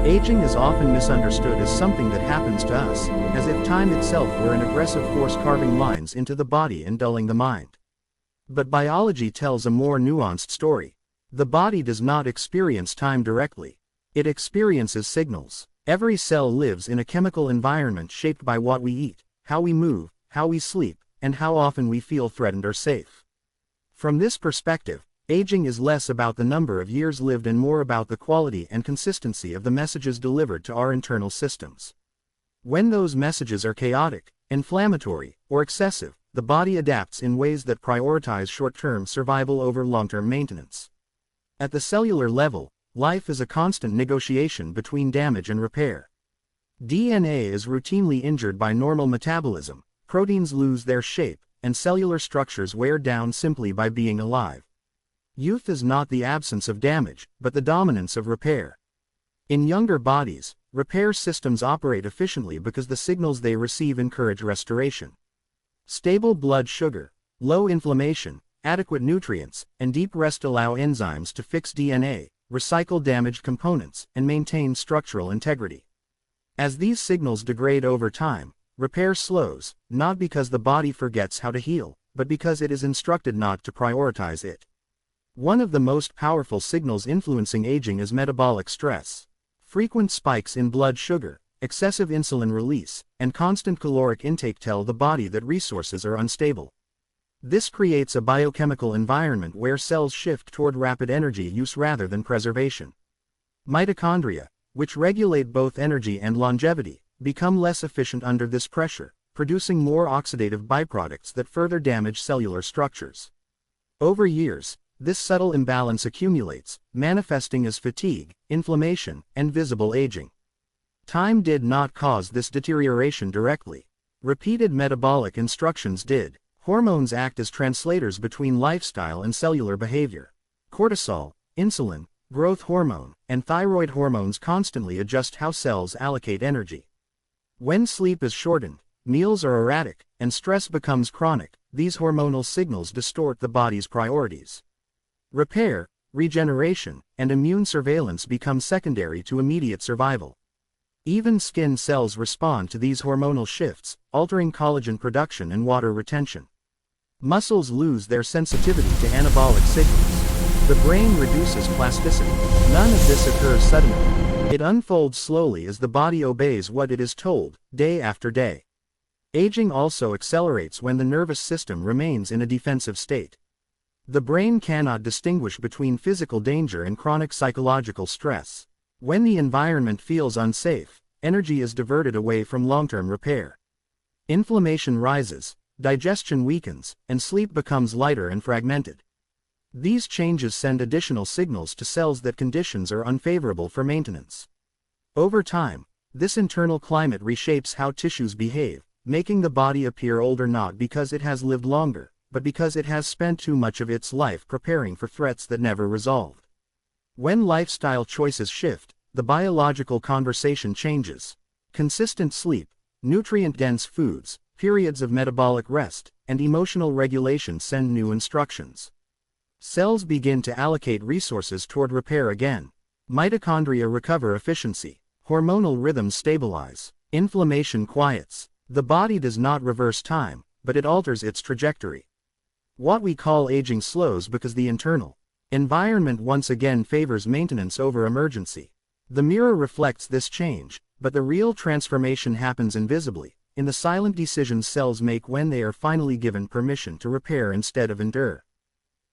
Aging is often misunderstood as something that happens to us, as if time itself were an aggressive force carving lines into the body and dulling the mind. But biology tells a more nuanced story. The body does not experience time directly. It experiences signals. Every cell lives in a chemical environment shaped by what we eat, how we move, how we sleep, and how often we feel threatened or safe. From this perspective, aging is less about the number of years lived and more about the quality and consistency of the messages delivered to our internal systems. When those messages are chaotic, inflammatory, or excessive, the body adapts in ways that prioritize short-term survival over long-term maintenance. At the cellular level, life is a constant negotiation between damage and repair. DNA is routinely injured by normal metabolism, proteins lose their shape, and cellular structures wear down simply by being alive. Youth is not the absence of damage, but the dominance of repair. In younger bodies, repair systems operate efficiently because the signals they receive encourage restoration. Stable blood sugar, low inflammation, adequate nutrients, and deep rest allow enzymes to fix DNA, recycle damaged components, and maintain structural integrity. As these signals degrade over time, repair slows, not because the body forgets how to heal, but because it is instructed not to prioritize it. One of the most powerful signals influencing aging is metabolic stress. Frequent spikes in blood sugar, excessive insulin release, and constant caloric intake tell the body that resources are unstable. This creates a biochemical environment where cells shift toward rapid energy use rather than preservation. Mitochondria, which regulate both energy and longevity, become less efficient under this pressure, producing more oxidative byproducts that further damage cellular structures. Over years, this subtle imbalance accumulates, manifesting as fatigue, inflammation, and visible aging. Time did not cause this deterioration directly. Repeated metabolic instructions did. Hormones act as translators between lifestyle and cellular behavior. Cortisol, insulin, growth hormone, and thyroid hormones constantly adjust how cells allocate energy. When sleep is shortened, meals are erratic, and stress becomes chronic, these hormonal signals distort the body's priorities. Repair, regeneration, and immune surveillance become secondary to immediate survival. Even skin cells respond to these hormonal shifts, altering collagen production and water retention. Muscles lose their sensitivity to anabolic signals. The brain reduces plasticity. None of this occurs suddenly. It unfolds slowly as the body obeys what it is told, day after day. Aging also accelerates when the nervous system remains in a defensive state. The brain cannot distinguish between physical danger and chronic psychological stress. When the environment feels unsafe, energy is diverted away from long-term repair. Inflammation rises, digestion weakens, and sleep becomes lighter and fragmented. These changes send additional signals to cells that conditions are unfavorable for maintenance. Over time, this internal climate reshapes how tissues behave, making the body appear older not because it has lived longer, but because it has spent too much of its life preparing for threats that never resolved. When lifestyle choices shift, the biological conversation changes. Consistent sleep, nutrient-dense foods, periods of metabolic rest, and emotional regulation send new instructions. Cells begin to allocate resources toward repair again. Mitochondria recover efficiency. Hormonal rhythms stabilize. Inflammation quiets. The body does not reverse time, but it alters its trajectory. What we call aging slows because the internal environment once again favors maintenance over emergency. The mirror reflects this change, but the real transformation happens invisibly, in the silent decisions cells make when they are finally given permission to repair instead of endure.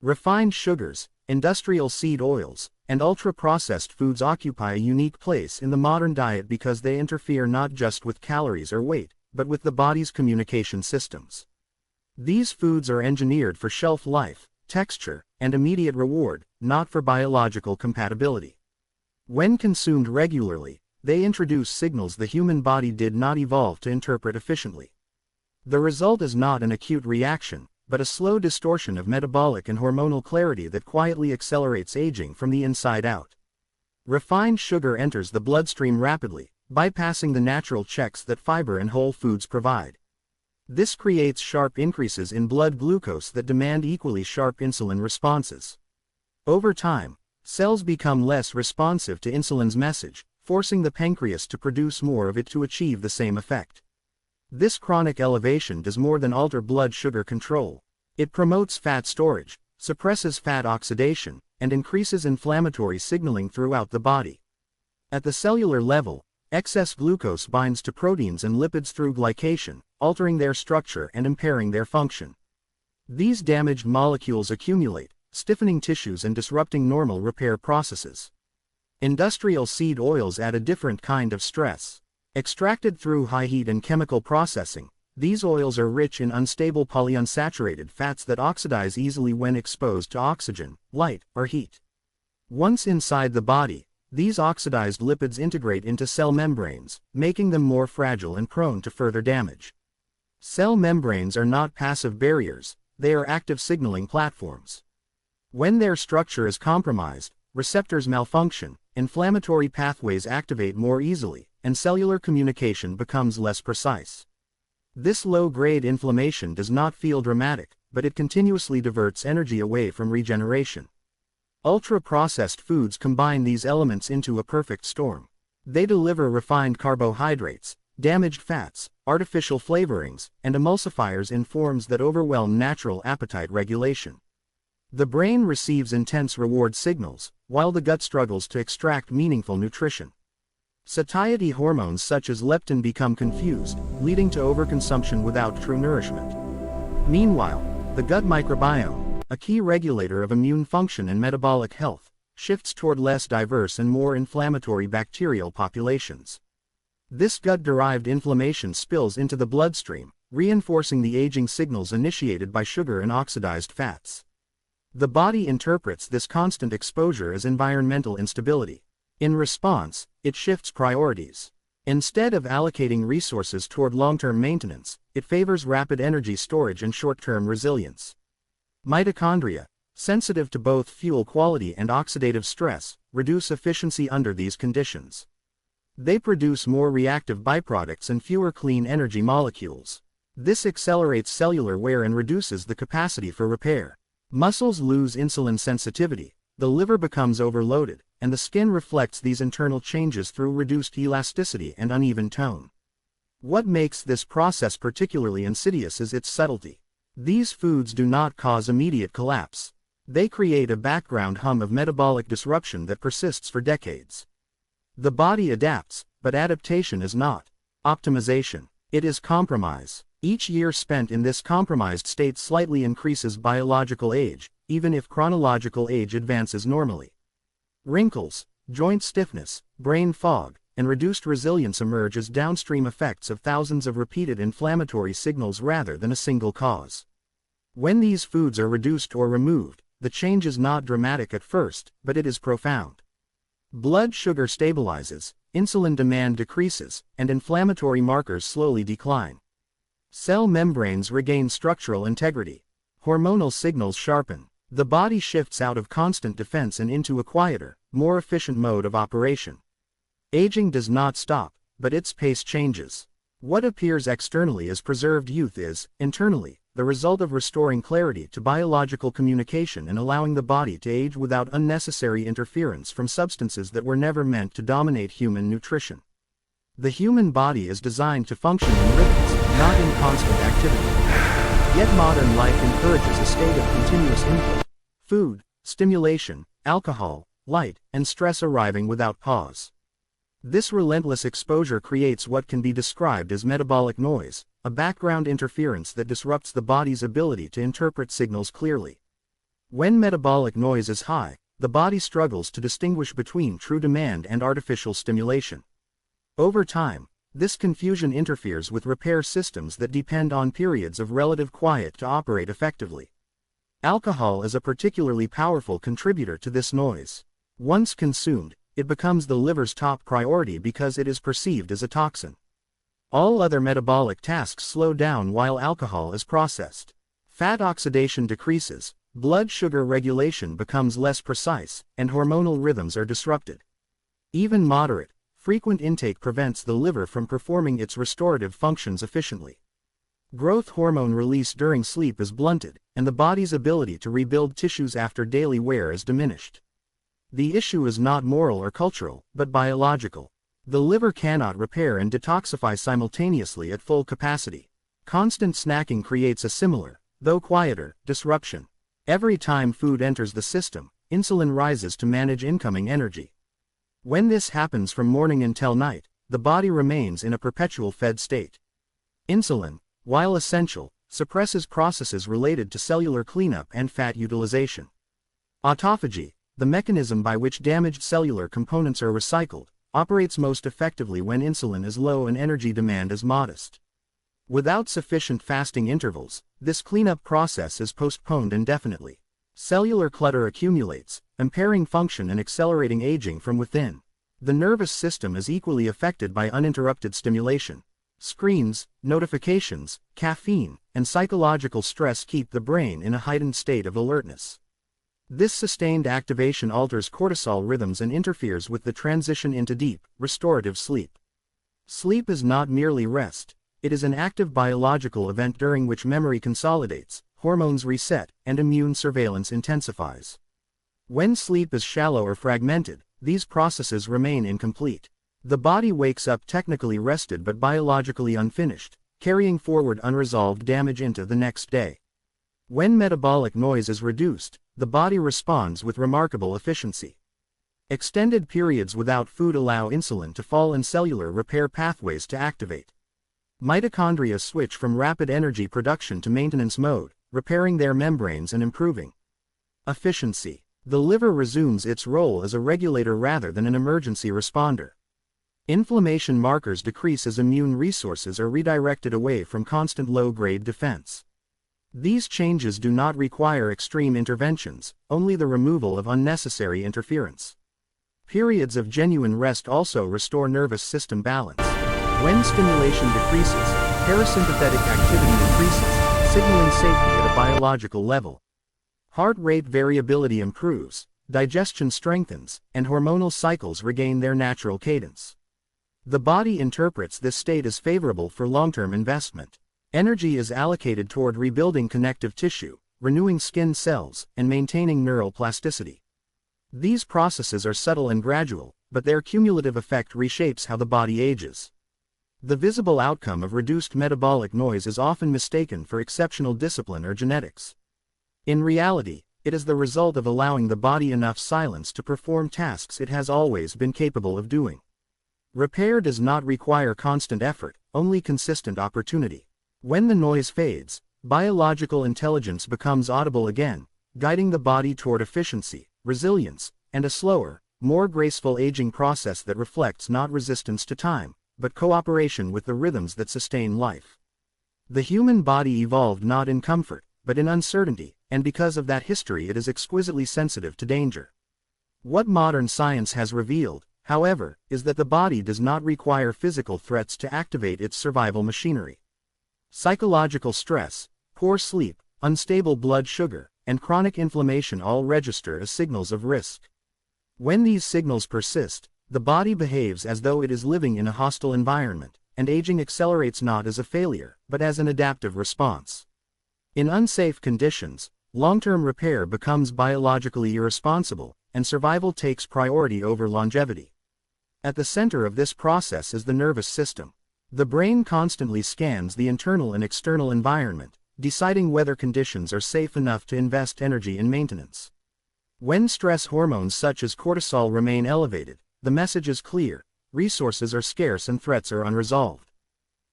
Refined sugars, industrial seed oils, and ultra-processed foods occupy a unique place in the modern diet because they interfere not just with calories or weight, but with the body's communication systems. These foods are engineered for shelf life, texture, and immediate reward, not for biological compatibility. When consumed regularly, they introduce signals the human body did not evolve to interpret efficiently. The result is not an acute reaction, but a slow distortion of metabolic and hormonal clarity that quietly accelerates aging from the inside out. Refined sugar enters the bloodstream rapidly, bypassing the natural checks that fiber and whole foods provide. This creates sharp increases in blood glucose that demand equally sharp insulin responses. Over time, cells become less responsive to insulin's message, forcing the pancreas to produce more of it to achieve the same effect. This chronic elevation does more than alter blood sugar control. It promotes fat storage, suppresses fat oxidation, and increases inflammatory signaling throughout the body. At the cellular level, excess glucose binds to proteins and lipids through glycation, altering their structure and impairing their function. These damaged molecules accumulate, stiffening tissues and disrupting normal repair processes. Industrial seed oils add a different kind of stress. Extracted through high heat and chemical processing, these oils are rich in unstable polyunsaturated fats that oxidize easily when exposed to oxygen, light, or heat. Once inside the body, these oxidized lipids integrate into cell membranes, making them more fragile and prone to further damage. Cell membranes are not passive barriers, they are active signaling platforms. When their structure is compromised, receptors malfunction, inflammatory pathways activate more easily, and cellular communication becomes less precise. This low-grade inflammation does not feel dramatic, but it continuously diverts energy away from regeneration. Ultra-processed foods combine these elements into a perfect storm. They deliver refined carbohydrates, damaged fats, artificial flavorings, and emulsifiers in forms that overwhelm natural appetite regulation. The brain receives intense reward signals, while the gut struggles to extract meaningful nutrition. Satiety hormones such as leptin become confused, leading to overconsumption without true nourishment. Meanwhile, the gut microbiome, a key regulator of immune function and metabolic health, shifts toward less diverse and more inflammatory bacterial populations. This gut-derived inflammation spills into the bloodstream, reinforcing the aging signals initiated by sugar and oxidized fats. The body interprets this constant exposure as environmental instability. In response, it shifts priorities. Instead of allocating resources toward long-term maintenance, it favors rapid energy storage and short-term resilience. Mitochondria, sensitive to both fuel quality and oxidative stress, reduce efficiency under these conditions. They produce more reactive byproducts and fewer clean energy molecules. This accelerates cellular wear and reduces the capacity for repair. Muscles lose insulin sensitivity, the liver becomes overloaded, and the skin reflects these internal changes through reduced elasticity and uneven tone. What makes this process particularly insidious is its subtlety. These foods do not cause immediate collapse. They create a background hum of metabolic disruption that persists for decades. The body adapts, but adaptation is not optimization. It is compromise. Each year spent in this compromised state slightly increases biological age, even if chronological age advances normally. Wrinkles, joint stiffness, brain fog, and reduced resilience emerge as downstream effects of thousands of repeated inflammatory signals rather than a single cause. When these foods are reduced or removed, the change is not dramatic at first, but it is profound. Blood sugar stabilizes, insulin demand decreases, and inflammatory markers slowly decline. Cell membranes regain structural integrity. Hormonal signals sharpen. The body shifts out of constant defense and into a quieter, more efficient mode of operation. Aging does not stop, but its pace changes. What appears externally as preserved youth is, internally, the result of restoring clarity to biological communication and allowing the body to age without unnecessary interference from substances that were never meant to dominate human nutrition. The human body is designed to function in rhythms, not in constant activity. Yet modern life encourages a state of continuous input: food, stimulation, alcohol, light, and stress arriving without pause. This relentless exposure creates what can be described as metabolic noise, a background interference that disrupts the body's ability to interpret signals clearly. When metabolic noise is high, the body struggles to distinguish between true demand and artificial stimulation. Over time, this confusion interferes with repair systems that depend on periods of relative quiet to operate effectively. Alcohol is a particularly powerful contributor to this noise. Once consumed, it becomes the liver's top priority because it is perceived as a toxin. All other metabolic tasks slow down while alcohol is processed. Fat oxidation decreases, blood sugar regulation becomes less precise, and hormonal rhythms are disrupted. Even moderate, frequent intake prevents the liver from performing its restorative functions efficiently. Growth hormone release during sleep is blunted, and the body's ability to rebuild tissues after daily wear is diminished. The issue is not moral or cultural, but biological. The liver cannot repair and detoxify simultaneously at full capacity. Constant snacking creates a similar, though quieter, disruption. Every time food enters the system, insulin rises to manage incoming energy. When this happens from morning until night, the body remains in a perpetual fed state. Insulin, while essential, suppresses processes related to cellular cleanup and fat utilization. Autophagy, the mechanism by which damaged cellular components are recycled, operates most effectively when insulin is low and energy demand is modest. Without sufficient fasting intervals, this cleanup process is postponed indefinitely. Cellular clutter accumulates, impairing function and accelerating aging from within. The nervous system is equally affected by uninterrupted stimulation. Screens, notifications, caffeine, and psychological stress keep the brain in a heightened state of alertness. This sustained activation alters cortisol rhythms and interferes with the transition into deep, restorative sleep. Sleep is not merely rest, it is an active biological event during which memory consolidates, hormones reset, and immune surveillance intensifies. When sleep is shallow or fragmented, these processes remain incomplete. The body wakes up technically rested but biologically unfinished, carrying forward unresolved damage into the next day. When metabolic noise is reduced, the body responds with remarkable efficiency. Extended periods without food allow insulin to fall and cellular repair pathways to activate. Mitochondria switch from rapid energy production to maintenance mode, repairing their membranes and improving efficiency. The liver resumes its role as a regulator rather than an emergency responder. Inflammation markers decrease as immune resources are redirected away from constant low-grade defense. These changes do not require extreme interventions, only the removal of unnecessary interference. Periods of genuine rest also restore nervous system balance. When stimulation decreases, parasympathetic activity increases, signaling safety at a biological level. Heart rate variability improves, digestion strengthens, and hormonal cycles regain their natural cadence. The body interprets this state as favorable for long-term investment. Energy is allocated toward rebuilding connective tissue, renewing skin cells, and maintaining neural plasticity. These processes are subtle and gradual, but their cumulative effect reshapes how the body ages. The visible outcome of reduced metabolic noise is often mistaken for exceptional discipline or genetics. In reality, it is the result of allowing the body enough silence to perform tasks it has always been capable of doing. Repair does not require constant effort, only consistent opportunity. When the noise fades, biological intelligence becomes audible again, guiding the body toward efficiency, resilience, and a slower, more graceful aging process that reflects not resistance to time, but cooperation with the rhythms that sustain life. The human body evolved not in comfort, but in uncertainty, and because of that history it is exquisitely sensitive to danger. What modern science has revealed, however, is that the body does not require physical threats to activate its survival machinery. Psychological stress, poor sleep, unstable blood sugar, and chronic inflammation all register as signals of risk. When these signals persist, the body behaves as though it is living in a hostile environment, and aging accelerates not as a failure, but as an adaptive response. In unsafe conditions, long-term repair becomes biologically irresponsible, and survival takes priority over longevity. At the center of this process is the nervous system. The brain constantly scans the internal and external environment, deciding whether conditions are safe enough to invest energy in maintenance. When stress hormones such as cortisol remain elevated, the message is clear: resources are scarce and threats are unresolved.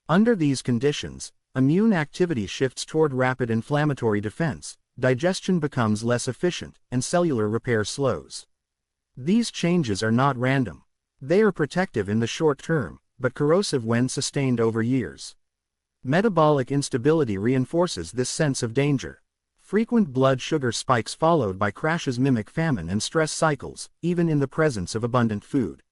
Under these conditions, immune activity shifts toward rapid inflammatory defense, digestion becomes less efficient, and cellular repair slows. These changes are not random. They are protective in the short term, but corrosive when sustained over years. Metabolic instability reinforces this sense of danger. Frequent blood sugar spikes followed by crashes mimic famine and stress cycles, even in the presence of abundant food.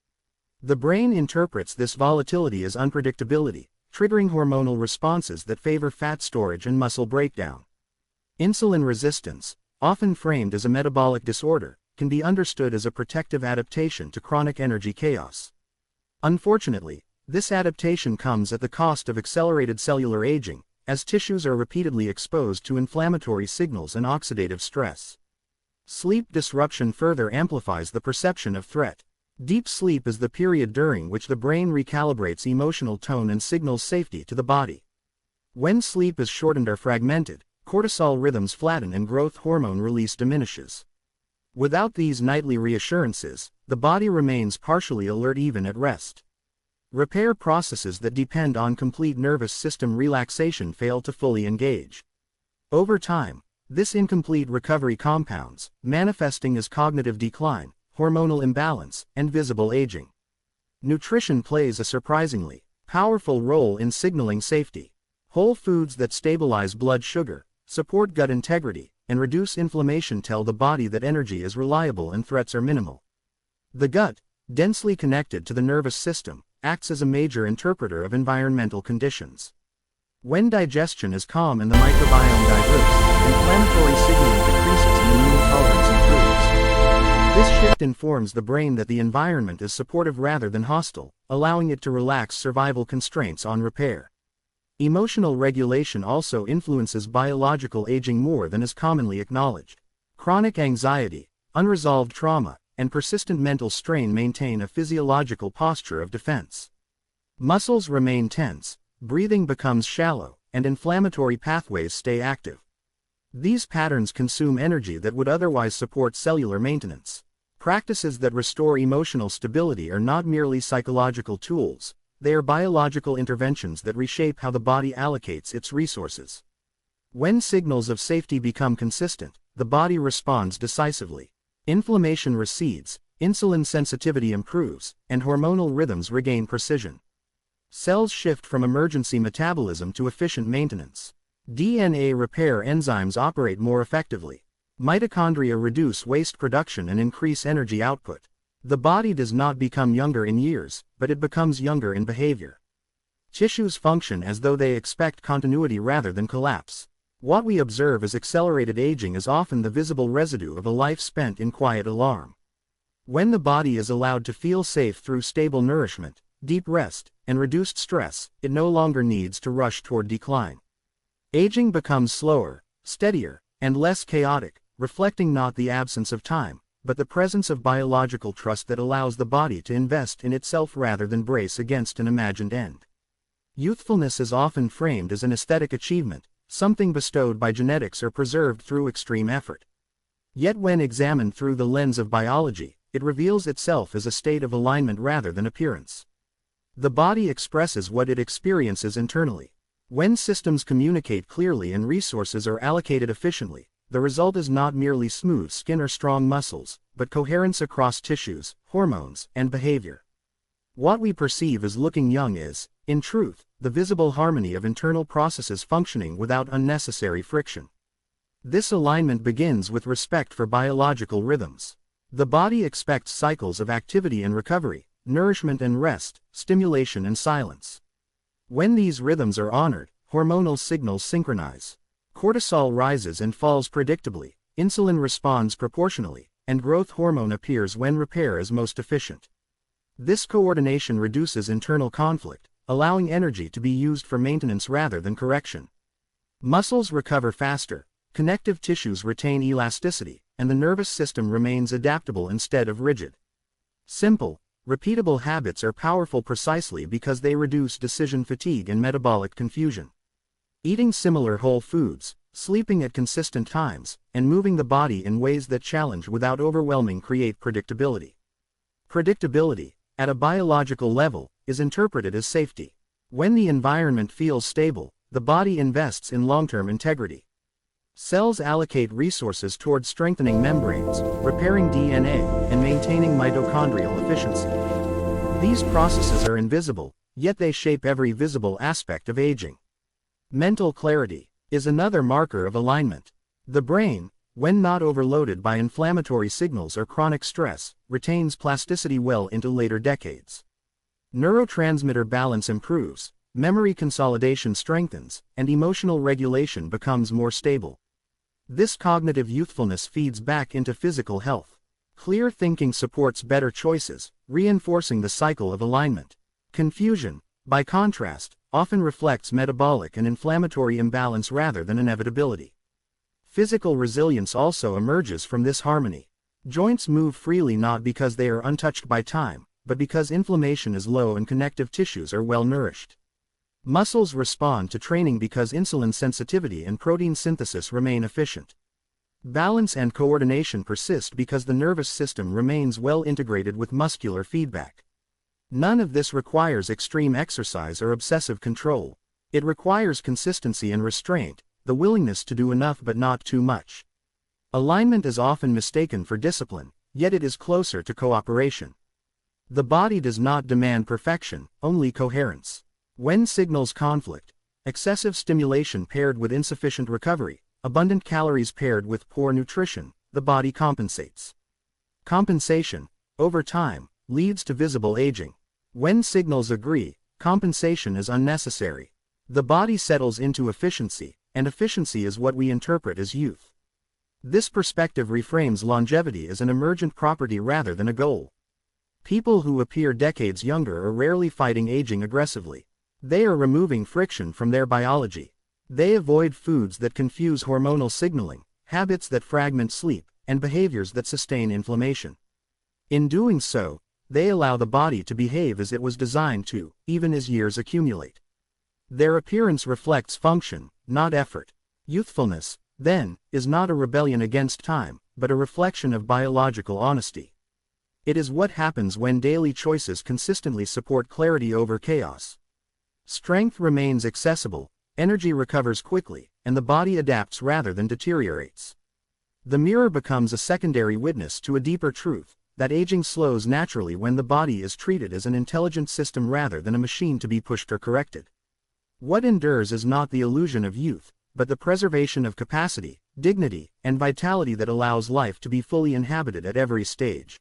The brain interprets this volatility as unpredictability, triggering hormonal responses that favor fat storage and muscle breakdown. Insulin resistance, often framed as a metabolic disorder, can be understood as a protective adaptation to chronic energy chaos. Unfortunately, this adaptation comes at the cost of accelerated cellular aging, as tissues are repeatedly exposed to inflammatory signals and oxidative stress. Sleep disruption further amplifies the perception of threat. Deep sleep is the period during which the brain recalibrates emotional tone and signals safety to the body. When sleep is shortened or fragmented, cortisol rhythms flatten and growth hormone release diminishes. Without these nightly reassurances, the body remains partially alert even at rest. Repair processes that depend on complete nervous system relaxation fail to fully engage. Over time, this incomplete recovery compounds, manifesting as cognitive decline, hormonal imbalance, and visible aging. Nutrition plays a surprisingly powerful role in signaling safety. Whole foods that stabilize blood sugar, support gut integrity, and reduce inflammation tell the body that energy is reliable and threats are minimal. The gut, densely connected to the nervous system, acts as a major interpreter of environmental conditions. When digestion is calm and the microbiome diverse, inflammatory signaling decreases and immune tolerance improves. This shift informs the brain that the environment is supportive rather than hostile, allowing it to relax survival constraints on repair. Emotional regulation also influences biological aging more than is commonly acknowledged. Chronic anxiety, unresolved trauma, and persistent mental strain maintain a physiological posture of defense. Muscles remain tense, breathing becomes shallow, and inflammatory pathways stay active. These patterns consume energy that would otherwise support cellular maintenance. Practices that restore emotional stability are not merely psychological tools, they are biological interventions that reshape how the body allocates its resources. When signals of safety become consistent, the body responds decisively. Inflammation recedes, insulin sensitivity improves, and hormonal rhythms regain precision. Cells shift from emergency metabolism to efficient maintenance. DNA repair enzymes operate more effectively. Mitochondria reduce waste production and increase energy output. The body does not become younger in years, but it becomes younger in behavior. Tissues function as though they expect continuity rather than collapse. What we observe as accelerated aging is often the visible residue of a life spent in quiet alarm. When the body is allowed to feel safe through stable nourishment, deep rest, and reduced stress, it no longer needs to rush toward decline. Aging becomes slower, steadier, and less chaotic, reflecting not the absence of time, but the presence of biological trust that allows the body to invest in itself rather than brace against an imagined end. Youthfulness is often framed as an aesthetic achievement, something bestowed by genetics or preserved through extreme effort. Yet when examined through the lens of biology, it reveals itself as a state of alignment rather than appearance. The body expresses what it experiences internally. When systems communicate clearly and resources are allocated efficiently, the result is not merely smooth skin or strong muscles, but coherence across tissues, hormones, and behavior. What we perceive as looking young is, in truth, the visible harmony of internal processes functioning without unnecessary friction. This alignment begins with respect for biological rhythms. The body expects cycles of activity and recovery, nourishment and rest, stimulation and silence. When these rhythms are honored, hormonal signals synchronize. Cortisol rises and falls predictably, insulin responds proportionally, and growth hormone appears when repair is most efficient. This coordination reduces internal conflict, allowing energy to be used for maintenance rather than correction. Muscles recover faster, connective tissues retain elasticity, and the nervous system remains adaptable instead of rigid. Simple, repeatable habits are powerful precisely because they reduce decision fatigue and metabolic confusion. Eating similar whole foods, sleeping at consistent times, and moving the body in ways that challenge without overwhelming create predictability. Predictability, at a biological level, is interpreted as safety. When the environment feels stable, the body invests in long-term integrity. Cells allocate resources toward strengthening membranes, repairing DNA, and maintaining mitochondrial efficiency. These processes are invisible, yet they shape every visible aspect of aging. Mental clarity is another marker of alignment. The brain, when not overloaded by inflammatory signals or chronic stress, retains plasticity well into later decades. Neurotransmitter balance improves, memory consolidation strengthens, and emotional regulation becomes more stable. This cognitive youthfulness feeds back into physical health. Clear thinking supports better choices, reinforcing the cycle of alignment. Confusion, by contrast, often reflects metabolic and inflammatory imbalance rather than inevitability. Physical resilience also emerges from this harmony. Joints move freely not because they are untouched by time, but because inflammation is low and connective tissues are well nourished. Muscles respond to training because insulin sensitivity and protein synthesis remain efficient. Balance and coordination persist because the nervous system remains well integrated with muscular feedback. None of this requires extreme exercise or obsessive control. It requires consistency and restraint, the willingness to do enough but not too much. Alignment is often mistaken for discipline, yet it is closer to cooperation. The body does not demand perfection, only coherence. When signals conflict, excessive stimulation paired with insufficient recovery, abundant calories paired with poor nutrition, the body compensates. Compensation, over time, leads to visible aging. When signals agree, compensation is unnecessary. The body settles into efficiency, and efficiency is what we interpret as youth. This perspective reframes longevity as an emergent property rather than a goal. People who appear decades younger are rarely fighting aging aggressively. They are removing friction from their biology. They avoid foods that confuse hormonal signaling, habits that fragment sleep, and behaviors that sustain inflammation. In doing so, they allow the body to behave as it was designed to, even as years accumulate. Their appearance reflects function, not effort. Youthfulness, then, is not a rebellion against time, but a reflection of biological honesty. It is what happens when daily choices consistently support clarity over chaos. Strength remains accessible, energy recovers quickly, and the body adapts rather than deteriorates. The mirror becomes a secondary witness to a deeper truth, that aging slows naturally when the body is treated as an intelligent system rather than a machine to be pushed or corrected. What endures is not the illusion of youth, but the preservation of capacity, dignity, and vitality that allows life to be fully inhabited at every stage.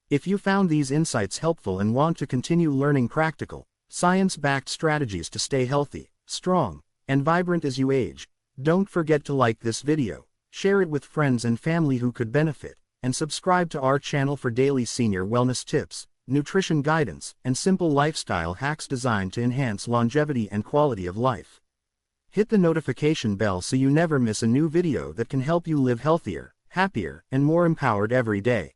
If you found these insights helpful and want to continue learning practical, science-backed strategies to stay healthy, strong, and vibrant as you age, don't forget to like this video, share it with friends and family who could benefit, and subscribe to our channel for daily senior wellness tips, nutrition guidance, and simple lifestyle hacks designed to enhance longevity and quality of life. Hit the notification bell so you never miss a new video that can help you live healthier, happier, and more empowered every day.